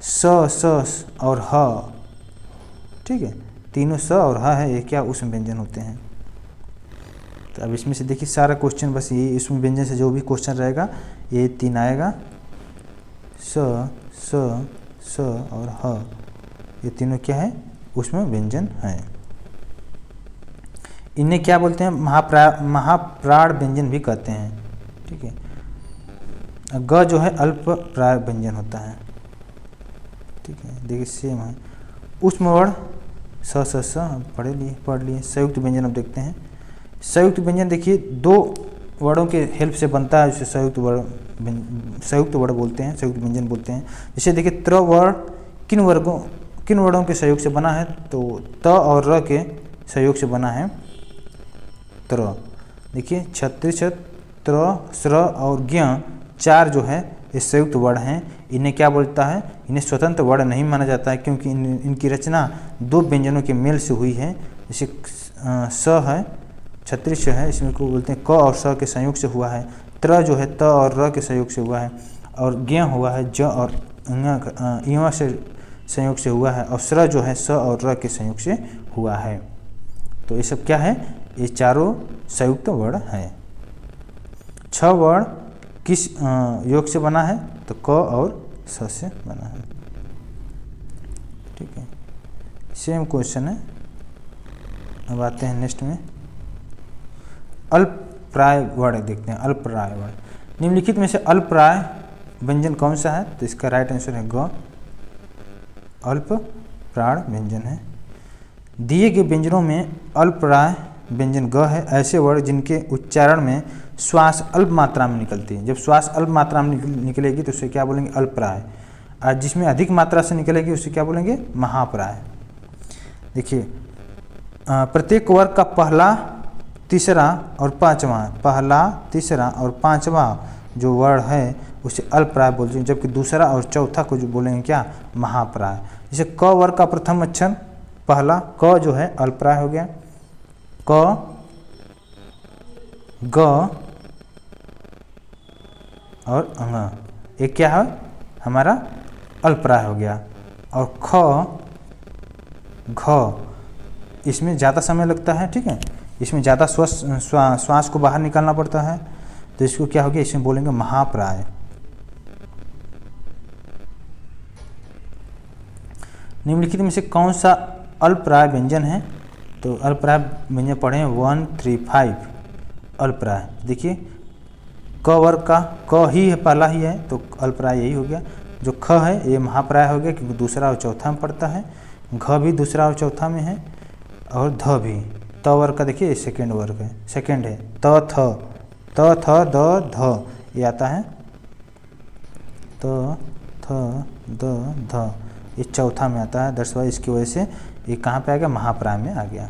स, स और ह, ठीक है, तीनों स और ह है, ये क्या ऊष्म व्यंजन होते हैं। तो अब इसमें से देखिए सारा क्वेश्चन बस ये ऊष्म व्यंजन से जो भी क्वेश्चन रहेगा ये 3 आएगा, स, स, स और ह, ये तीनों क्या है? ऊष्म व्यंजन है। इन्हें क्या बोलते हैं? महाप्राण व्यंजन भी कहते हैं, ठीक है। ग जो है अल्प प्राय व्यंजन होता है, ठीक है। देखिए सेम है। ऊष्म वर्ण स पढ़ लिए। संयुक्त व्यंजन अब देखते हैं। संयुक्त व्यंजन देखिए 2 वर्णों के हेल्प से बनता है, जिसे संयुक्त वर्ण बोलते हैं, संयुक्त व्यंजन बोलते हैं। जैसे देखिए त्र वर्ण किन वर्णों के सहयोग से बना है? तो त और र के सहयोग से बना है त्र। देखिए छत्रिश, त्र, स्र और ज्ञ 4 जो है ये संयुक्त वर्ण हैं। इन्हें क्या बोलता है? इन्हें स्वतंत्र वर्ण नहीं माना जाता है, क्योंकि इनकी रचना 2 व्यंजनों के मेल से हुई है। जैसे स है, छत्रिश है, इसमें को बोलते हैं क और स के संयोग से हुआ है। त्र जो है त और र के संयोग से हुआ है। और ज्ञ हुआ है ज और ङ से संयोग से हुआ है। और स्र जो है स और र के संयोग से हुआ है। तो ये सब क्या है? ये चारों संयुक्त वर्ण हैं। 6 वर्ण किस योग से बना है? तो क और स से बना है, ठीक है। सेम क्वेश्चन है। अब आते हैं नेक्स्ट में, अल्पप्राय वर्ण देखते हैं। अल्पप्राय वर्ण निम्नलिखित में से अल्पप्राय व्यंजन कौन सा है? तो इसका राइट आंसर है ग, अल्पप्राण व्यंजन है। दिए गए व्यंजनों में अल्पप्राय व्यंजन ग है। ऐसे वर्ण जिनके उच्चारण में श्वास अल्प मात्रा में निकलती है। जब श्वास अल्प मात्रा में निकलेगी तो उसे क्या बोलेंगे? अल्पप्राय। और जिसमें अधिक मात्रा से निकलेगी उसे क्या बोलेंगे? महाप्राय। देखिए प्रत्येक वर्ग का पहला, तीसरा और पांचवा जो वर्ण है उसे अल्पप्राय बोलते हैं, जबकि दूसरा और चौथा को जो बोलेंगे क्या? महाप्राय। जैसे क वर्ग का प्रथम अक्षर पहला क जो है अल्पप्राय हो गया। क, ग और ङ, एक क्या है? हमारा अल्पप्राय हो गया। और ख, घ, इसमें ज़्यादा समय लगता है, ठीक है। इसमें ज़्यादा श्वास को बाहर निकालना पड़ता है, तो इसको क्या हो गया? इसमें बोलेंगे महाप्राय। निम्नलिखित में से कौन सा अल्पप्राय व्यंजन है? तो अल्पप्राय व्यंजन पढ़ें 1, 3, 5 अल्पप्राय। देखिए क वर्ग का क ही है, पहला ही है, तो अल्पप्राय यही हो गया। जो ख है ये महाप्राय हो गया, क्योंकि दूसरा और चौथा में पड़ता है। घ भी दूसरा और चौथा में है। और ध भी, त वर्ग का देखिए सेकेंड वर्ग है, सेकेंड है। त, थ, द, ध ये आता है। त, थ, द, ध ये चौथा में आता है। दैट्स वाई इसकी वजह से ये कहाँ पे आ गया? महाप्राय में आ गया।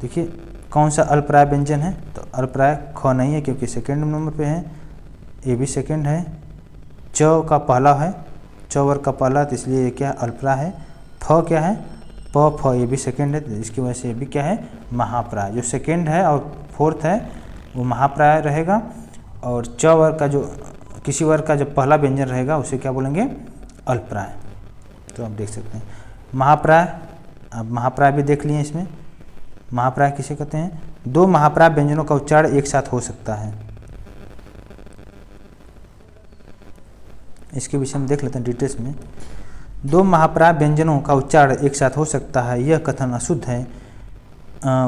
देखिए कौन सा अल्पप्राय व्यंजन है? तो अल्पप्राय ख नहीं है, क्योंकि सेकेंड नंबर पे है। ये भी सेकेंड है। च का पहला है, च वर्ग का पहला, तो इसलिए ये क्या? अल्पप्राय है। फ क्या है? प, फ ये भी सेकेंड है, तो इसकी वजह से ये भी क्या है? महाप्राय। जो सेकेंड है और फोर्थ है वो महाप्राय रहेगा। और च वर्ग का जो किसी वर्ग का जो पहला व्यंजन रहेगा उसे क्या बोलेंगे? अल्पप्राय। तो आप देख सकते हैं महाप्राय। अब महाप्राय भी देख लिए इसमें। महाप्राय किसे कहते हैं? 2 महाप्राय व्यंजनों का उच्चारण एक साथ हो सकता है। इसके विषय में देख लेते हैं डिटेल्स में। 2 महाप्राय व्यंजनों का उच्चारण एक साथ हो सकता है, यह कथन अशुद्ध है।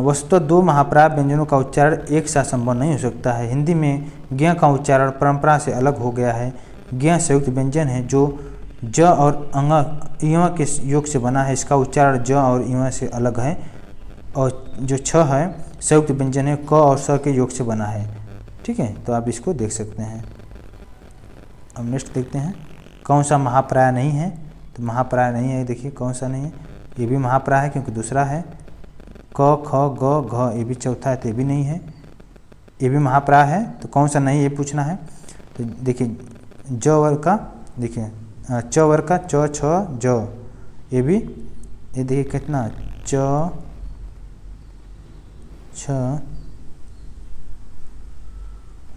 वस्तुतः 2 महाप्राय व्यंजनों का उच्चारण एक साथ संभव नहीं हो सकता है। हिंदी में ज्ञ का उच्चारण परंपरा से अलग हो गया है। ज्ञ संयुक्त व्यंजन है जो ज और अंग इव के योग से बना है। इसका उच्चारण ज और इव से अलग है। और जो छ है संयुक्त व्यंजन है, क और स के योग से बना है, ठीक है। तो आप इसको देख सकते हैं। अब नेक्स्ट देखते हैं कौन सा महाप्राय नहीं है। तो महाप्राय नहीं है, देखिए कौन सा नहीं है। ये भी महाप्राय है क्योंकि दूसरा है। क, ख, ग, घ ये भी चौथा है, तो ये भी नहीं है। ये भी महाप्राय है, तो कौन सा नहीं ये पूछना है। तो देखिए ज वर्ग का, देखिए च वर्ग का च, छ, ज ये देखिए कितना च, छ,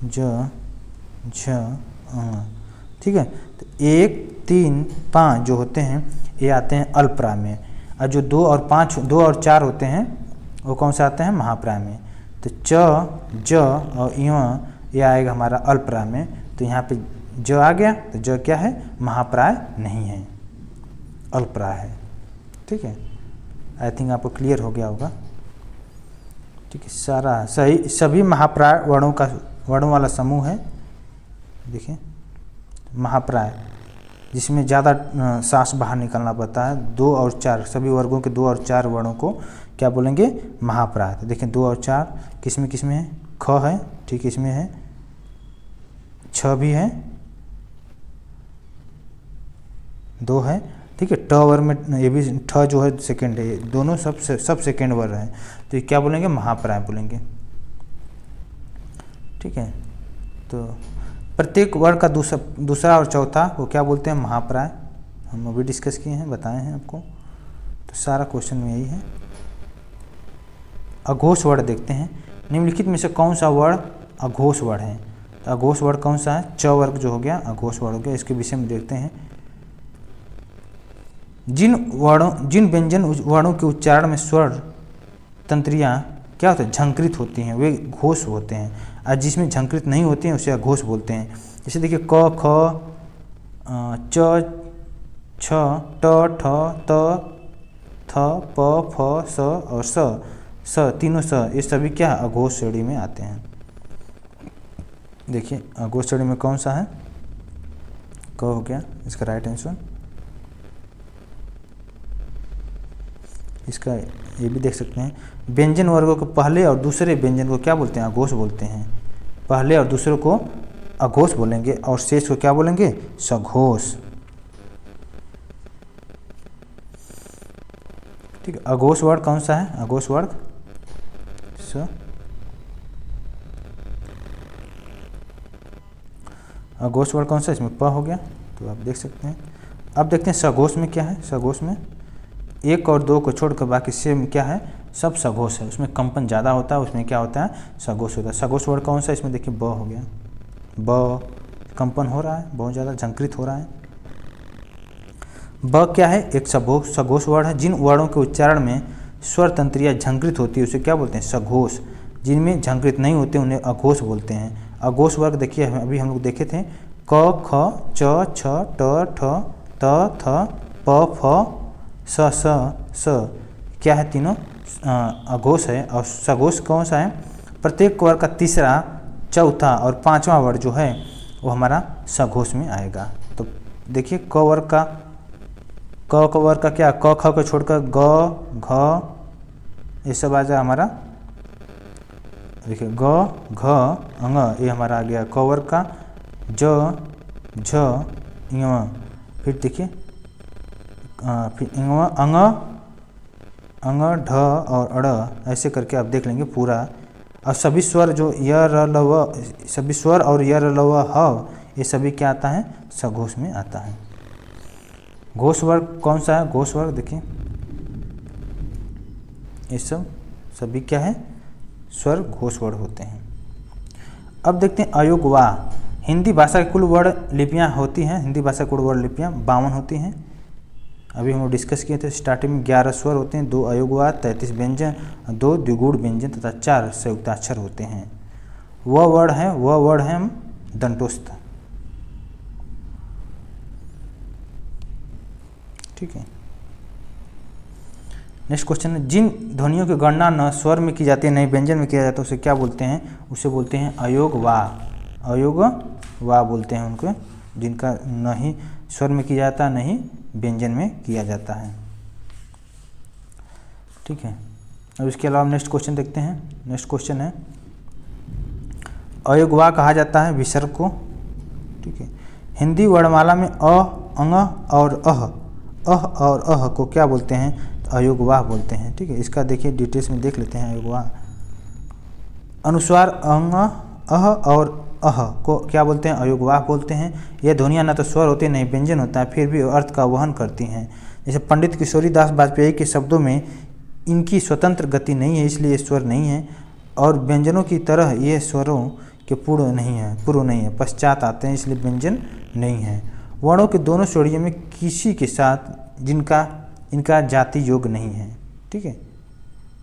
ज, झ ठीक है। तो 1, 3, 5 जो होते हैं ये आते हैं अल्पप्राय में, और जो 2 और 5 2 और 4 होते हैं वो कौन से आते हैं महाप्राय में। तो च, ज और य ये आएगा हमारा अल्पप्राय में। तो यहाँ पे ज आ गया, तो ज क्या है, महाप्राय नहीं है, अल्पप्राय है। ठीक है, आई थिंक आपको क्लियर हो गया होगा। ठीक है, सारा सही सभी महाप्राय वर्णों वाला समूह है। देखिए महाप्राय जिसमें ज़्यादा सांस बाहर निकलना पड़ता है, 2 और 4 सभी वर्गों के 2 और 4 वर्णों को क्या बोलेंगे, महाप्राय। तो देखिए 2 और 4 किसमें किसमें है, ख है, ठीक है, इसमें है, छ भी है, 2 है, ठीक है। ट वर्ग में ये भी ठ जो है सेकेंड है, दोनों सब सेकेंड वर्ग हैं, तो ये क्या बोलेंगे, महाप्राय बोलेंगे। ठीक है, तो प्रत्येक वर्ग का दूसरा और चौथा वो क्या बोलते हैं, महाप्राय। हम अभी डिस्कस किए हैं, बताए हैं आपको। तो सारा क्वेश्चन में यही है। अघोष वर्ण देखते हैं, निम्नलिखित में से कौन सा वर्ण अघोष वर्ण है। तो अघोष वर्ण कौन सा है, च वर्ग जो हो गया अघोष वर्ण हो गया। इसके विषय में देखते हैं, जिन व्यंजन वर्णों के उच्चारण में स्वर तंत्रियाँ क्या होता है, झंकृत होती हैं, वे घोष होते हैं, और जिसमें झंकृत नहीं होती हैं उसे अघोष बोलते हैं। जैसे देखिए क, ख, च, छ, ट, ठ, त, थ, प, फ, स और स तीनों स, ये सभी क्या अघोष श्रेणी में आते हैं। देखिए अघोष श्रेणी में कौन सा है, क हो गया इसका राइट आंसर। इसका ये भी देख सकते हैं, व्यंजन वर्गों को पहले और दूसरे व्यंजन को क्या बोलते हैं, अघोष बोलते हैं। पहले और दूसरे को अघोष बोलेंगे और शेष को क्या बोलेंगे, सघोष। ठीक है, अघोष वर्ग कौन सा है, अघोष वर्ग स। अघोष वर्ग कौन सा, इसमें प हो गया, तो आप देख सकते हैं। अब देखते हैं सघोष में क्या है। सघोष में 1 और 2 को छोड़कर बाकी से क्या है, सब सघोष है। उसमें कंपन ज़्यादा होता है, उसमें क्या होता है, सघोष होता है। सघोष वर्ग कौन सा, इसमें देखिए ब हो गया, ब कंपन हो रहा है, बहुत ज़्यादा झंकृत हो रहा है। ब क्या है, एक सघोष वर्ण है। जिन वर्णों के उच्चारण में स्वर तंत्रियाँ झंकृत होती है उसे क्या बोलते हैं, सघोष। जिनमें झंकृत नहीं होते उन्हें अघोष बोलते हैं। अघोष वर्ग देखिए अभी हम लोग देखे थे, क, ख, च, छ, ट, ठ, त, थ, प, फ, स क्या है, तीनों अघोष है। और सघोष कौन सा है, प्रत्येक वर्ग का तीसरा, चौथा और पांचवा वर्ग जो है वो हमारा सघोष में आएगा। तो देखिए क वर्ग का क्या, क, ख को छोड़कर ग, घ ये सब आ जाए हमारा। देखिए ग, घ, अंग ये हमारा आ गया क वर्ग का। ज, झ, ञ, फिर देखिए फिर अंग, ढ और अड़, ऐसे करके आप देख लेंगे पूरा। और सभी स्वर जो य, र, ल, व, सभी स्वर और य, र, ल, व, ह ये सभी क्या आता है, सघोष में आता है। घोष वर्ग कौन सा है, घोष वर्ग देखिए ये सब सभी क्या है, स्वर घोष वर्ग होते हैं। अब देखते हैं अयोग वा। हिंदी भाषा की कुल वर्ण लिपियाँ होती हैं, हिंदी भाषा की कुल वर्ण लिपियाँ 52 होती हैं। अभी हम लोग डिस्कस किए थे, स्टार्टिंग में 11 स्वर होते हैं, 2 अयोगवाद, 33 व्यंजन, 2 द्विगुण व्यंजन तथा 4 संयुक्ताक्षर होते हैं। वह वर्ड है दंतोस्त। ठीक है, नेक्स्ट क्वेश्चन है, जिन ध्वनियों की गणना न स्वर में की जाती है न व्यंजन में किया जाता है उसे क्या बोलते हैं, उसे बोलते हैं अयोग वा। अयोग वा बोलते हैं उनको, जिनका न ही स्वर में किया जाता है न ही व्यंजन में किया जाता है। ठीक है, अब इसके अलावा नेक्स्ट क्वेश्चन देखते हैं। नेक्स्ट क्वेश्चन है, अयोगवा कहा जाता है विसर्ग को। ठीक है, हिंदी वर्णमाला में अ, अंग और अह को क्या बोलते हैं, तो अयोगवाह बोलते हैं। ठीक है, इसका देखिए डिटेल्स में देख लेते हैं। अयोगवाह अनुस्वार अंग, अह और अह को क्या बोलते हैं, अयोगवाह बोलते हैं। यह ध्वनियाँ न तो स्वर होती है न ही व्यंजन होता है, फिर भी अर्थ का वहन करती हैं। जैसे पंडित किशोरी दास वाजपेयी के शब्दों में इनकी स्वतंत्र गति नहीं है, इसलिए स्वर नहीं है, और व्यंजनों की तरह ये स्वरों कि पूर्व नहीं है, पश्चात आते हैं, इसलिए व्यंजन नहीं है। वर्णों के दोनों श्रेणियों में किसी के साथ जिनका इनका जाति योग नहीं है, ठीक है,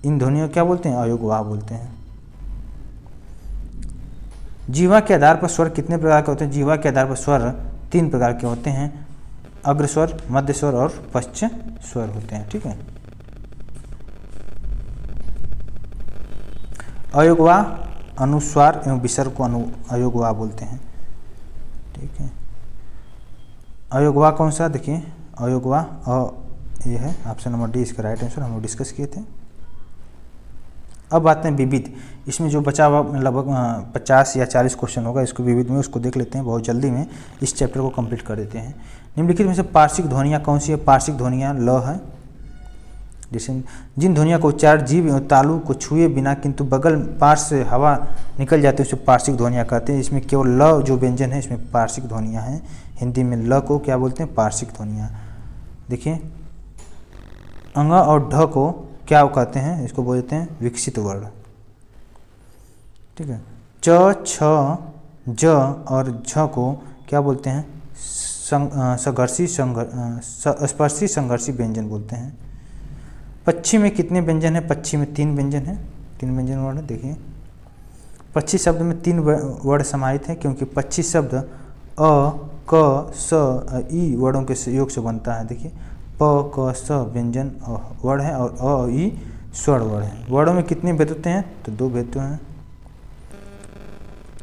इन ध्वनियों क्या बोलते हैं, अयोगवाह बोलते हैं। जीवा के आधार पर स्वर कितने प्रकार के होते हैं? जीवा के आधार पर स्वर 3 प्रकार के होते हैं, अग्र स्वर, मध्य स्वर और पश्च स्वर होते हैं, ठीक है। अयोगवाह अनुस्वार एवं विसर्ग को अयोगवाह बोलते हैं, ठीक है। अयोगवाह कौन सा? देखिए अयोगवाह ये है ऑप्शन नंबर डी इसका राइट आंसर, हम लोग डिस्कस किए थे। अब आते हैं विविध। इसमें जो बचा हुआ लगभग 50 या 40 क्वेश्चन होगा, इसको विविध में उसको देख लेते हैं बहुत जल्दी में, इस चैप्टर को कंप्लीट कर देते हैं। निम्नलिखित में से पार्श्विक ध्वनियाँ कौन सी है? पार्श्विक ध्वनियाँ ल है, जैसे जिन ध्वनियों को उच्चारण जीभ एवं तालु को छुए बिना किंतु बगल पार्श्व से हवा निकल जाती है उसे पार्श्विक ध्वनियाँ कहते हैं। इसमें केवल ल जो व्यंजन है इसमें पार्श्विक ध्वनियाँ हैं। हिंदी में ल को क्या बोलते हैं? पार्श्विक ध्वनियाँ। देखिए अंग और ढ को क्या कहते हैं? इसको बोलते हैं विकसित वर्ण, ठीक है। च, छ, ज और झ को क्या बोलते हैं? स्पर्शी संघर्षी व्यंजन बोलते हैं। पक्षी में कितने व्यंजन हैं? पक्षी में 3 व्यंजन हैं, 3 व्यंजन वर्ण है। देखिए पक्षी शब्द में 3 वर्ण समाहित हैं, क्योंकि पक्षी शब्द अ, क, स, ई वर्णों के योग से बनता है। देखिए प, क, स व्यंजन वर्ण है और अ, ई स्वर वर्ण है। वर्णों में कितने भेद होते हैं? तो 2 भेद हैं,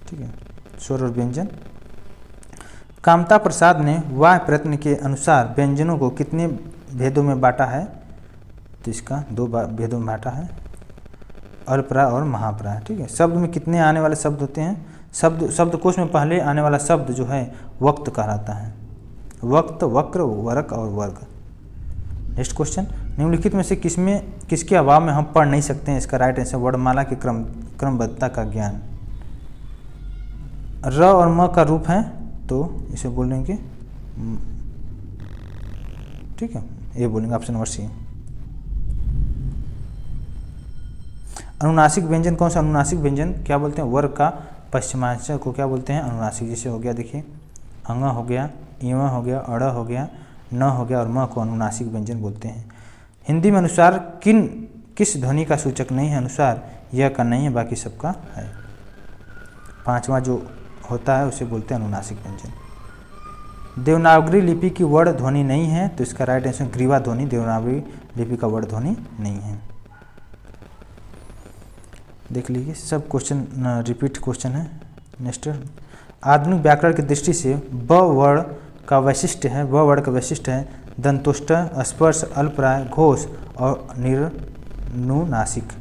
ठीक है, स्वर और व्यंजन। कामता प्रसाद ने वाह प्रयत्न के अनुसार व्यंजनों को कितने भेदों में बांटा है? तो इसका 2 भेदों में बांटा है, अल्परा और महापरा, ठीक है। शब्द में कितने आने वाले शब्द होते हैं? शब्दकोश में पहले आने वाला शब्द जो है वक्त कहलाता है। वक्त, वक्र, वरक और वर्ग। नेक्स्ट क्वेश्चन, निम्नलिखित में से किसके अभाव में हम पढ़ नहीं सकते हैं? इसका राइट आंसर वर्णमाला की क्रमबद्धता का ज्ञान। र और म का रूप है तो इसे बोलेंगे, ठीक है, ये बोलेंगे ऑप्शन नंबर सी। अनुनासिक व्यंजन कौन सा? अनुनासिक व्यंजन क्या बोलते हैं? वर्ग का पश्चिमांचल को क्या बोलते हैं? अनुनासिक। जैसे हो गया देखिए अंग हो गया, इव हो गया, अड़ हो गया, न हो गया और म को अनुनासिक व्यंजन बोलते हैं। हिंदी में अनुसार किस ध्वनि का सूचक नहीं है? अनुसार यह का नहीं है, बाकी सबका है। 5वां जो होता है उसे बोलते हैं अनुनासिक व्यंजन। देवनागरी लिपि की वर्ण ध्वनि नहीं है, तो इसका राइट आंसर ग्रीवा ध्वनि। देवनागरी लिपि का वर्ण ध्वनि नहीं है। देख लीजिए सब क्वेश्चन रिपीट क्वेश्चन है। नेक्स्ट, आधुनिक व्याकरण की दृष्टि से ब वर्ण का वैशिष्ट्य है दंतोष्ठ, स्पर्श, अल्पराय, घोष और निर्नुनासिक।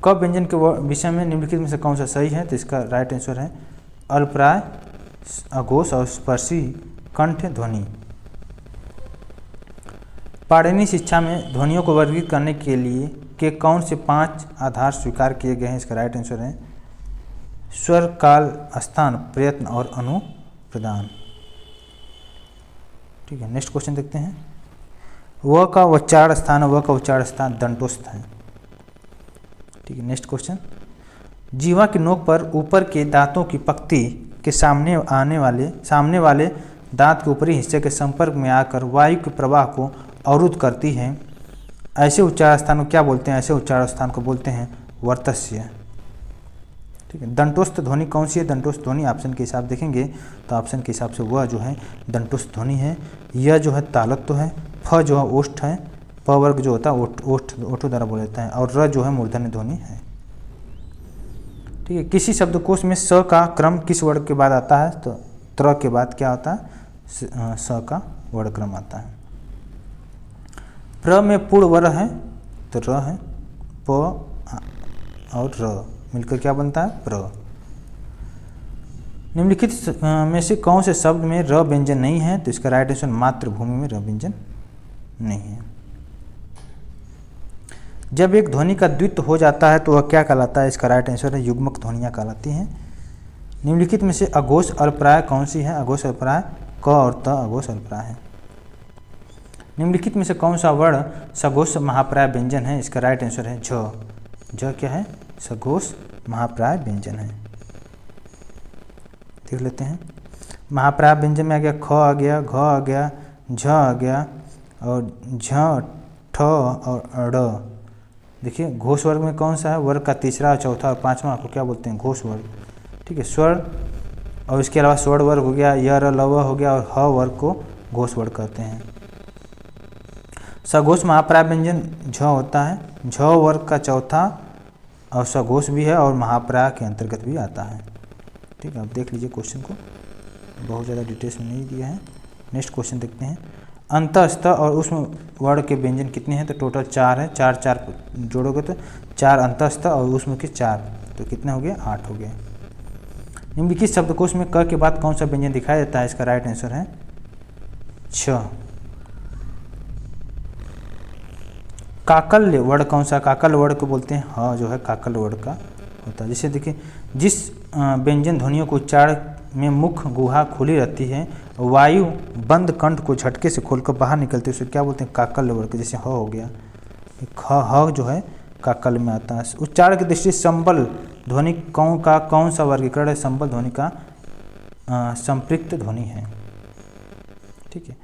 क व्यंजन के विषय में निम्नलिखित में से कौन सा सही है? तो इसका राइट आंसर है अल्पराय, अघोष और स्पर्शी कंठ ध्वनि। पाणिनि शिक्षा में ध्वनियों को वर्गीकृत करने के लिए कौन से 5 आधार स्वीकार किए गए हैं? इसका राइट आंसर है स्वर, काल, स्थान, प्रयत्न और अनुप्रदान, ठीक है। नेक्स्ट क्वेश्चन देखते हैं। व का उच्चारण स्थान दंतोस्थ है, ठीक है। नेक्स्ट क्वेश्चन, जीवा की नोक पर ऊपर के दांतों की पंक्ति के सामने वाले दांत के ऊपरी हिस्से के संपर्क में आकर वायु के प्रवाह को अवरुद्ध करती है, ऐसे उच्चारण स्थान को क्या बोलते हैं? ऐसे उच्चारण स्थान को बोलते हैं वर्तस्य, ठीक है। दंतोस्थ ध्वनि कौन सी है? दंतोस्थ ध्वनि ऑप्शन के हिसाब देखेंगे तो ऑप्शन के हिसाब से वह जो है दंतोस्थ ध्वनि है। यह जो है तालत्व है, फ जो है ओष्ठ है, प वर्ग जो होता है ओठो द्वारा बोला जाता है, और र जो है मूर्धन्य ध्वनि है, ठीक है। किसी शब्दकोश में स का क्रम किस वर्ण के बाद आता है? तो त्र के बाद क्या होता है? स का वर्ण क्रम आता है। प्र में पूर्ण वर्ण है तो र है, प और र मिलकर क्या बनता है? प्र। निम्नलिखित में से कौन से शब्द में र व्यंजन नहीं है? तो इसका राइट आंसर मातृभूमि में र व्यंजन नहीं है। जब एक ध्वनि का द्वित्व हो जाता है तो वह क्या कहलाता है? इसका राइट आंसर है युग्मक ध्वनियाँ कहलाती हैं। निम्नलिखित में से अघोष अल्पराय कौन सी है? अघोष अल्पराय क और त अघोष अल्पराय है। निम्नलिखित में से कौन सा वर्ण सघोष महाप्राय व्यंजन है? इसका राइट आंसर है झ। झ क्या है? सघोष महाप्राय व्यंजन है। देख लेते हैं। महाप्राय व्यंजन में आ गया ख आ गया, घ आ गया, झ आ गया और झ, ठ और ड़। देखिए घोष वर्ग में कौन सा है, वर्ग का तीसरा, चौथा और पांचवा को क्या बोलते हैं, घोष वर्ग। ठीक है, स्वर और इसके अलावा स्वर्ण वर्ग हो गया, य र लव हो गया और ह वर्ग को घोष वर्ग कहते हैं। सघोष महाप्राय व्यंजन झ होता है, झ वर्ग का चौथा और सघोष भी है और महाप्राय के अंतर्गत भी आता है। ठीक है, अब देख लीजिए क्वेश्चन को, बहुत ज़्यादा डिटेल्स में नहीं दिया है। नेक्स्ट क्वेश्चन देखते हैं। अंतस्थ और उष्म वर्ण के व्यंजन कितने हैं, तो टोटल 4 है। 4 4 जोड़ोगे तो 4 अंतस्थ और उष्म के 4, तो कितने हो गए, 8 हो गए। निम्नलिखित शब्दकोश में क के बाद कौन सा व्यंजन दिखाई देता है, इसका राइट आंसर है छ। काकल्य वर्ण कौन सा, काकल्य वर्ण को बोलते हैं ह, जो है काकल्य वर्ण का होता है। जैसे देखिए, जिस व्यंजन ध्वनियों को उच्चारण में मुख गुहा खुली रहती है, वायु बंद कंठ को झटके से खोलकर बाहर निकलते हैं, उसे क्या बोलते हैं, काकल्य वर्ण। जैसे ह हो गया, ह जो है काकल्य में आता है। उच्चारण की दृष्टि से संबल ध्वनि कौन सा वर्गीकरण है, संबल ध्वनि का संपृक्त ध्वनि है। ठीक है,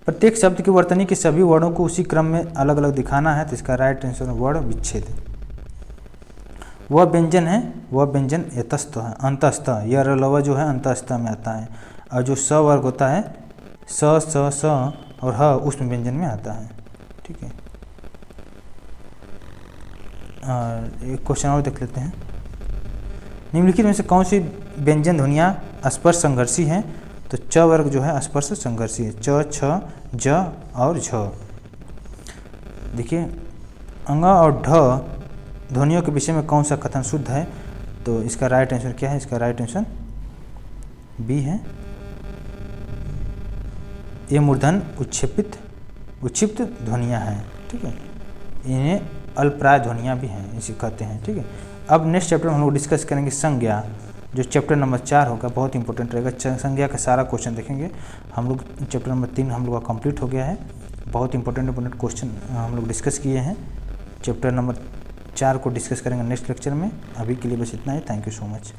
प्रत्येक शब्द की वर्तनी के सभी वर्णों को उसी क्रम में अलग अलग दिखाना है, तो इसका राइट आंसर है वर्ण विच्छेद। वह व्यंजन है, वह व्यंजन यतस्थ है, अंतस्थ, य र लव जो है अंतस्थ में आता है, और जो स वर्ग होता है स स स और ह उष्म व्यंजन में आता है। ठीक है, एक क्वेश्चन और देख लेते हैं। निम्नलिखित में से कौन सी व्यंजन ध्वनियाँ स्पर्श संघर्षी हैं, तो च वर्ग जो है स्पर्श संघर्षी है, च, छ, ज और झ। देखिए, अंग और ढ ध्वनियों के विषय में कौन सा कथन शुद्ध है, तो इसका राइट आंसर क्या है, इसका राइट आंसर बी है। ये मूर्धन उच्छिप्त ध्वनियाँ हैं। ठीक है, इन्हें अल्पप्राय ध्वनियाँ भी हैं, इसे कहते हैं। ठीक है, अब नेक्स्ट चैप्टर में हम लोग डिस्कस करेंगे संज्ञा, जो चैप्टर नंबर 4 होगा, बहुत इंपॉर्टेंट रहेगा। संज्ञा का सारा क्वेश्चन देखेंगे हम लोग। चैप्टर नंबर 3 हम लोग का कंप्लीट हो गया है। बहुत इंपॉर्टेंट क्वेश्चन हम लोग डिस्कस किए हैं। चैप्टर नंबर 4 को डिस्कस करेंगे नेक्स्ट लेक्चर में। अभी के लिए बस इतना ही। Thank you so much.